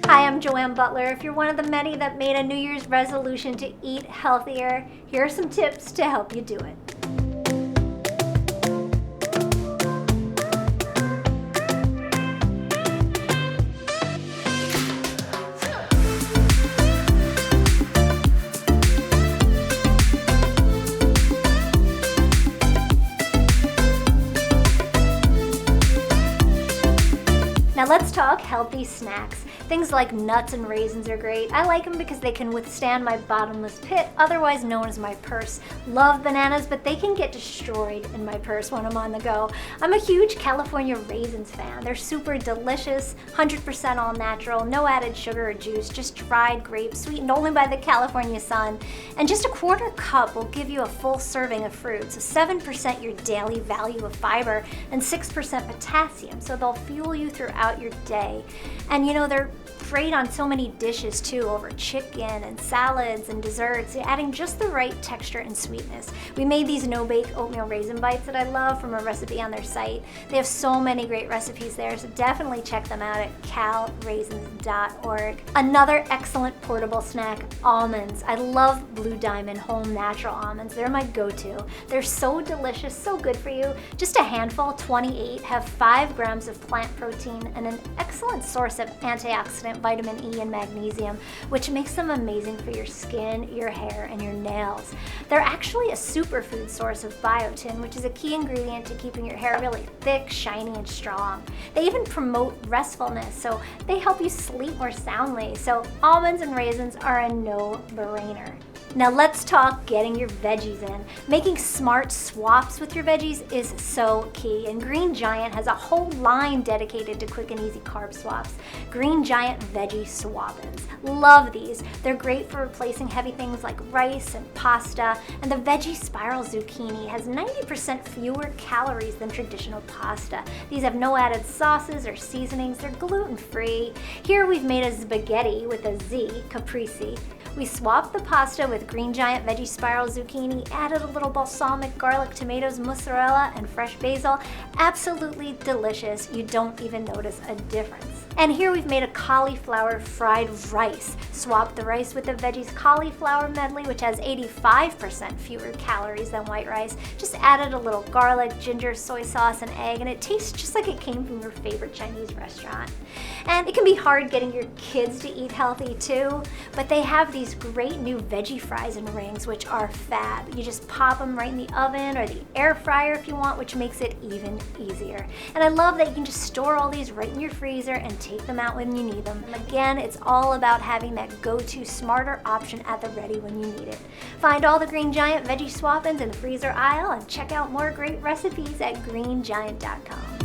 Hi, I'm Joanne Butler. If you're one of the many that made a New Year's resolution to eat healthier, here are some tips to help you do it. Now let's talk healthy snacks. Things like nuts and raisins are great. I like them because they can withstand my bottomless pit, otherwise known as my purse. Love bananas, but they can get destroyed in my purse when I'm on the go. I'm a huge California raisins fan. They're super delicious, 100% all natural, no added sugar or juice, just dried grapes, sweetened only by the California sun. And just a quarter cup will give you a full serving of fruit. So 7% your daily value of fiber and 6% potassium, so they'll fuel you throughout your day. And you know, they're great on so many dishes too, over chicken and salads and desserts, adding just the right texture and sweetness. We made these no-bake oatmeal raisin bites that I love from a recipe on their site. They have so many great recipes there, so definitely check them out at calraisins.org. Another excellent portable snack, almonds. I love Blue Diamond Home Natural almonds. They're my go-to. They're so delicious, so good for you. Just a handful, 28, have 5 grams of plant protein and an excellent source of antioxidant vitamin E and magnesium, which makes them amazing for your skin, your hair, and your nails. They're actually a superfood source of biotin, which is a key ingredient to keeping your hair really thick, shiny, and strong. They even promote restfulness, so they help you sleep more soundly. So almonds and raisins are a no-brainer. Now let's talk getting your veggies in. Making smart swaps with your veggies is so key, and Green Giant has a whole line dedicated to quick and easy carb swaps. Green Giant Veggie Swaps. Love these. They're great for replacing heavy things like rice and pasta, and the veggie spiral zucchini has 90% fewer calories than traditional pasta. These have no added sauces or seasonings. They're gluten-free. Here we've made a spaghetti with a Z, caprese. We swapped the pasta with Green Giant Veggie Spiral Zucchini, added a little balsamic, garlic, tomatoes, mozzarella, and fresh basil. Absolutely delicious. You don't even notice a difference. And here we've made a cauliflower fried rice. Swap the rice with the veggies cauliflower medley, which has 85% fewer calories than white rice. Just added a little garlic, ginger, soy sauce, and egg, and it tastes just like it came from your favorite Chinese restaurant. And it can be hard getting your kids to eat healthy too, but they have these great new veggie fries and rings, which are fab. You just pop them right in the oven or the air fryer if you want, which makes it even easier. And I love that you can just store all these right in your freezer and take them out when you need them. And again, it's all about having that go-to smarter option at the ready when you need it. Find all the Green Giant Veggie Swappins in the freezer aisle and check out more great recipes at greengiant.com.